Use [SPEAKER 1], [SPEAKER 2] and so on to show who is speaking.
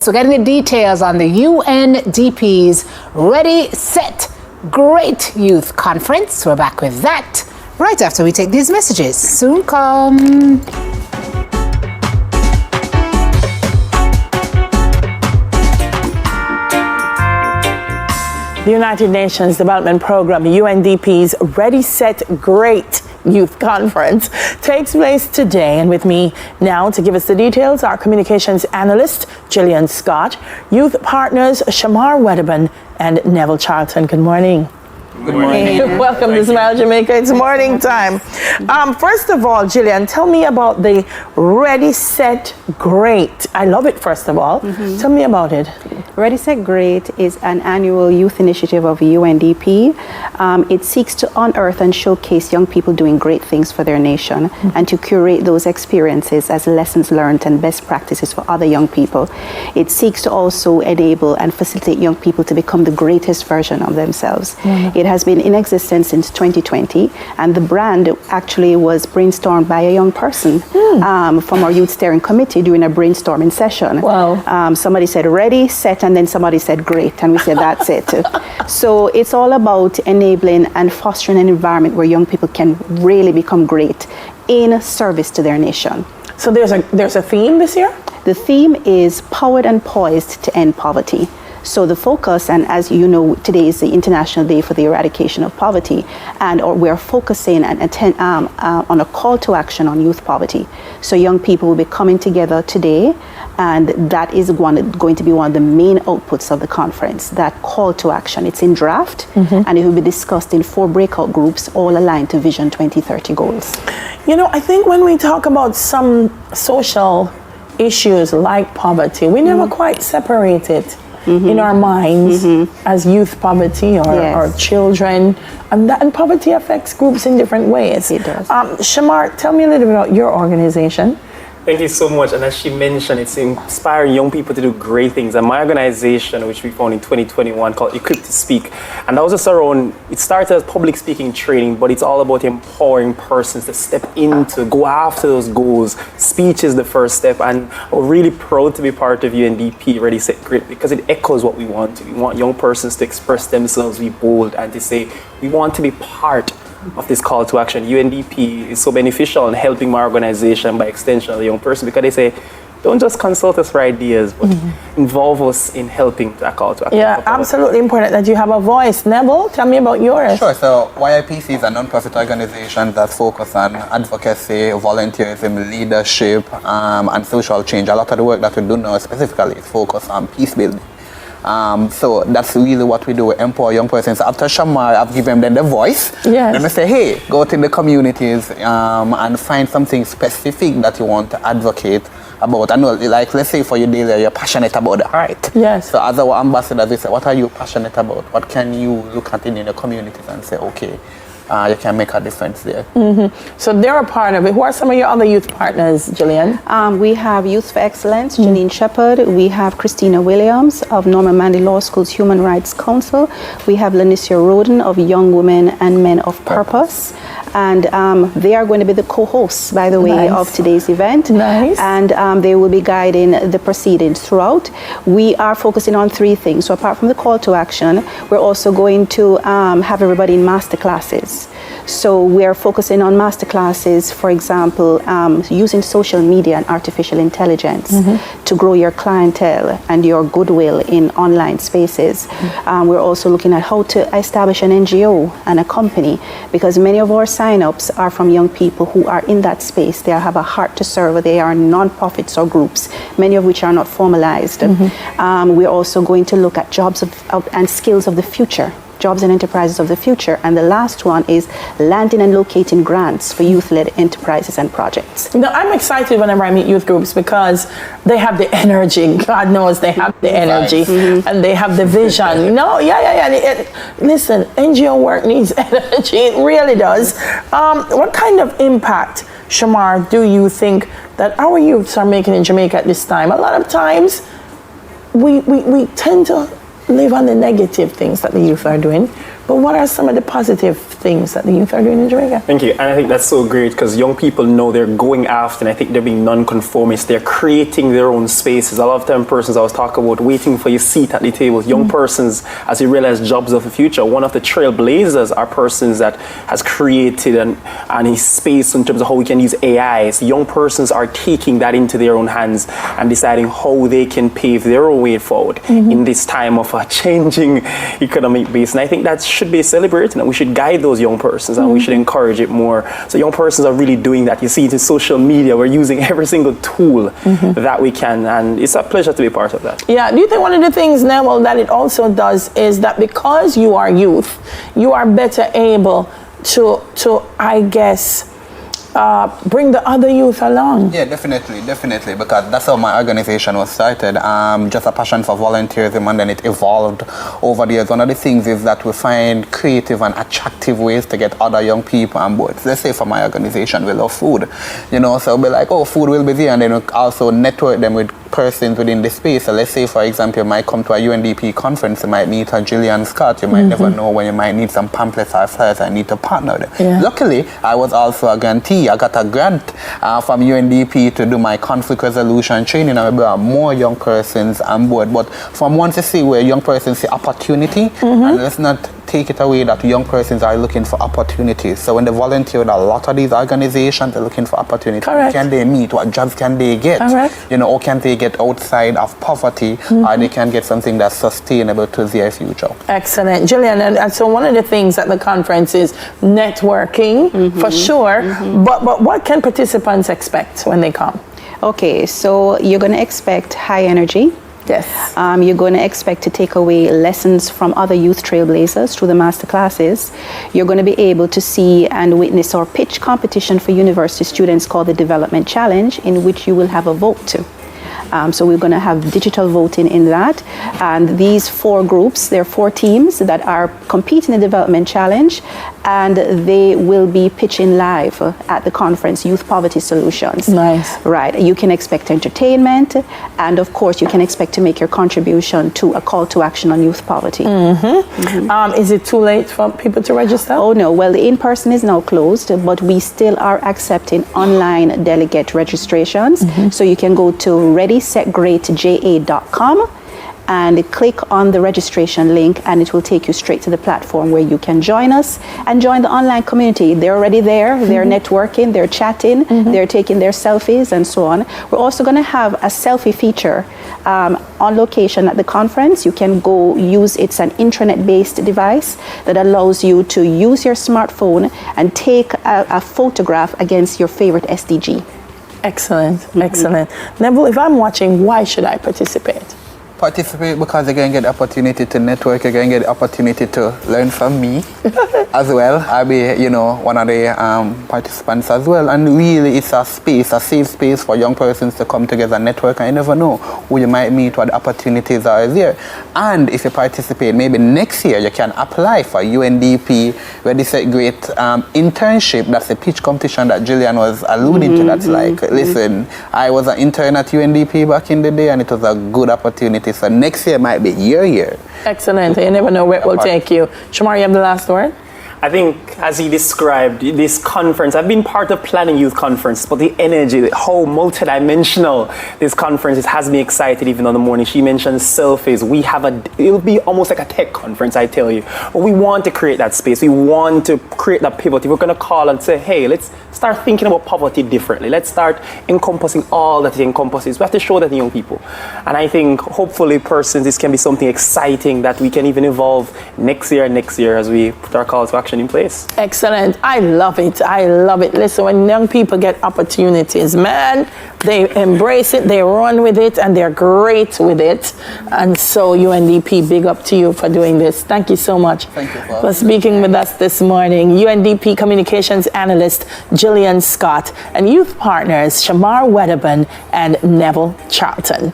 [SPEAKER 1] So getting the details on the UNDP's Ready, Set, Great Youth Conference. We're back with that right after we take these messages. Soon come.
[SPEAKER 2] The United Nations Development Programme, UNDP's Ready, Set, Great Youth Conference takes place today. And with me now to give us the details, our communications analyst, Gillian Scott, youth partners, Shamar Wedderburn and Neville Charlton. Good morning.
[SPEAKER 3] Good morning.
[SPEAKER 2] Welcome to Smile Jamaica. It's morning time. First of all, Gillian, tell me about the Ready, Set, Great. I love it, first of all. Tell me about it.
[SPEAKER 4] Ready, Set, Great is an annual youth initiative of UNDP. It seeks to unearth and showcase young people doing great things for their nation and to curate those experiences as lessons learned and best practices for other young people. It seeks to also enable and facilitate young people to become the greatest version of themselves. It has been in existence since 2020, and the brand actually was brainstormed by a young person from our youth steering committee during a brainstorming session.
[SPEAKER 2] Wow.
[SPEAKER 4] Somebody said ready, set, and then somebody said great, and we said that's it. So it's all about enabling and fostering an environment where young people can really become great in service to their nation.
[SPEAKER 2] So there's a theme this year?
[SPEAKER 4] The theme is Powered and Poised to End Poverty. So the focus, and as you know, today is the International Day for the Eradication of Poverty, and we're focusing on a call to action on youth poverty. So young people will be coming together today, and that is going to be one of the main outputs of the conference, that call to action. It's in draft, and it will be discussed in 4 breakout groups, all aligned to Vision 2030 goals.
[SPEAKER 2] You know, I think when we talk about some social issues like poverty, we never quite separate it in our minds as youth poverty or children, and poverty affects groups in different ways.
[SPEAKER 4] It does.
[SPEAKER 2] Shamar, tell me a little bit about your organization.
[SPEAKER 3] Thank you so much. And as she mentioned, it's inspiring young people to do great things. And my organization, which we founded in 2021, called Equipped to Speak. And that was just around, it started as public speaking training, but it's all about empowering persons to step into, go after those goals. Speech is the first step. And we're really proud to be part of UNDP Ready, Set, Great, because it echoes what we want. We want young persons to express themselves, be bold, and to say, we want to be part of this call to action. UNDP is so beneficial in helping my organization, by extension, the young person, because they say, don't just consult us for ideas, but involve us in helping that call to action.
[SPEAKER 2] Yeah, absolutely important that you have a voice. Neville, tell me about yours.
[SPEAKER 5] Sure. So YIPC is a non-profit organization that focuses on advocacy, volunteerism, leadership, and social change. A lot of the work that we do now specifically is focused on peace building. So that's really what we do. We empower young persons. After Shamar, I've given them the voice.
[SPEAKER 2] Yes.
[SPEAKER 5] Then I say, hey, go to the communities and find something specific that you want to advocate about. I know, like, let's say for you, Delia, you're passionate about the art.
[SPEAKER 2] Yes.
[SPEAKER 5] So as our ambassadors, they say, what are you passionate about? What can you look at in the communities and say, okay, you can make a difference there.
[SPEAKER 2] So they're a part of it. Who are some of your other youth partners, Gillian?
[SPEAKER 4] We have Youth for Excellence, Janine Shepherd. We have Christina Williams of Norman Manley Law School's Human Rights Council. We have Lanicia Roden of Young Women and Men of Purpose. And they are going to be the co-hosts, by the way, of today's event.
[SPEAKER 2] Nice.
[SPEAKER 4] And they will be guiding the proceedings throughout. We are focusing on 3 things. So apart from the call to action, we're also going to have everybody in master classes. So we are focusing on master classes, for example, using social media and artificial intelligence to grow your clientele and your goodwill in online spaces. We're also looking at how to establish an NGO and a company, because many of our sign-ups are from young people who are in that space. They have a heart to serve. They are non-profits or groups, many of which are not formalized. We're also going to look at jobs and skills of the future. Jobs and enterprises of the future. And the last one is landing and locating grants for youth-led enterprises and projects.
[SPEAKER 2] You know, I'm excited whenever I meet youth groups because they have the energy. God knows they have the energy and they have the vision. You know, listen, NGO work needs energy. It really does. What kind of impact, Shamar, do you think that our youths are making in Jamaica at this time? A lot of times we tend to live on the negative things that the youth are doing, But what are some of the positive things that the youth are doing in Jamaica?
[SPEAKER 3] Thank you. And I think that's so great because young people know they're going after, and I think they're being non-conformist. They're creating their own spaces. A lot of time persons I was talking about waiting for your seat at the table. Young persons, as you realize, jobs of the future. One of the trailblazers are persons that has created a space in terms of how we can use AI. So young persons are taking that into their own hands and deciding how they can pave their own way forward in this time of a changing economic base. And I think that should be celebrated, and we should guide those young persons and we should encourage it more. So young persons are really doing that. You see it in social media. We're using every single tool that we can, and it's a pleasure to be part of that.
[SPEAKER 2] Yeah, do you think one of the things, Neville, that it also does is that because you are youth, you are better able to I guess, bring the other youth along?
[SPEAKER 5] Yeah, definitely, because that's how my organization was started. Just a passion for volunteerism, and then it evolved over the years. One of the things is that we find creative and attractive ways to get other young people on board. Let's say for my organization, we love food, so we'll be like, oh, food will be there, and then we also network them with persons within the space. So let's say, for example, you might come to a UNDP conference, you might meet a Gillian Scott, you might never know when you might need some pamphlets or flyers, I need to partner with them.
[SPEAKER 2] Yeah.
[SPEAKER 5] Luckily, I was also a grantee. I got a grant from UNDP to do my conflict resolution training, and we brought more young persons on board. But from one to see where young persons see opportunity, and let's not take it away that young persons are looking for opportunities. So when they volunteer with a lot of these organizations, they're looking for opportunities.
[SPEAKER 2] Correct.
[SPEAKER 5] Can they meet? What jobs can they get?
[SPEAKER 2] Correct.
[SPEAKER 5] Or can they get outside of poverty, or they can get something that's sustainable to their future.
[SPEAKER 2] Excellent. Gillian, and so one of the things at the conference is networking, for sure, but what can participants expect when they come?
[SPEAKER 4] Okay, so you're going to expect high energy.
[SPEAKER 2] Yes.
[SPEAKER 4] You're going to expect to take away lessons from other youth trailblazers through the master classes. You're going to be able to see and witness our pitch competition for university students called the Development Challenge, in which you will have a vote to. So we're going to have digital voting in that. And these 4 groups, there are 4 teams that are competing in the Development Challenge, and they will be pitching live at the conference, Youth Poverty Solutions.
[SPEAKER 2] Nice.
[SPEAKER 4] Right. You can expect entertainment, and of course you can expect to make your contribution to a call to action on youth poverty.
[SPEAKER 2] Is it too late for people to register?
[SPEAKER 4] Oh no, well, the in-person is now closed, but we still are accepting online delegate registrations. So you can go to readysetgreatja.com and click on the registration link, and it will take you straight to the platform where you can join us and join the online community. They're already there, they're networking, they're chatting, they're taking their selfies and so on. We're also going to have a selfie feature on location at the conference. You can go use, it's an intranet-based device that allows you to use your smartphone and take a photograph against your favorite SDG.
[SPEAKER 2] Excellent, excellent. Neville, if I'm watching, why should I participate?
[SPEAKER 5] Participate because you're going to get the opportunity to network, you're going to get the opportunity to learn from me as well. I'll be, one of the participants as well. And really, it's a space, a safe space for young persons to come together and network. I never know who you might meet, what the opportunities are there. And if you participate, maybe next year you can apply for UNDP Ready Set Great internship. That's the pitch competition that Gillian was alluding to. That's like, listen, I was an intern at UNDP back in the day, and it was a good opportunity. So next year might be your year.
[SPEAKER 2] Excellent. You never know where it will take you. Shamar, you have the last word?
[SPEAKER 3] I think, as he described, this conference, I've been part of planning youth conference, but the energy, how multidimensional this conference is, has me excited even on the morning. She mentioned selfies. It'll be almost like a tech conference, I tell you. But we want to create that space. We want to create that pivot. We're going to call and say, hey, let's start thinking about poverty differently. Let's start encompassing all that it encompasses. We have to show that to young people. And I think, hopefully, persons, this can be something exciting that we can even evolve next year as we put our call to action in place.
[SPEAKER 2] Excellent. I love it. Listen, when young people get opportunities, man, they embrace it, they run with it, and they're great with it. And so UNDP, big up to you for doing this. Thank you so much.
[SPEAKER 5] Thank you
[SPEAKER 2] for speaking with us this morning. UNDP Communications Analyst Gillian Scott and youth partners Shamar Wedderburn and Neville Charlton.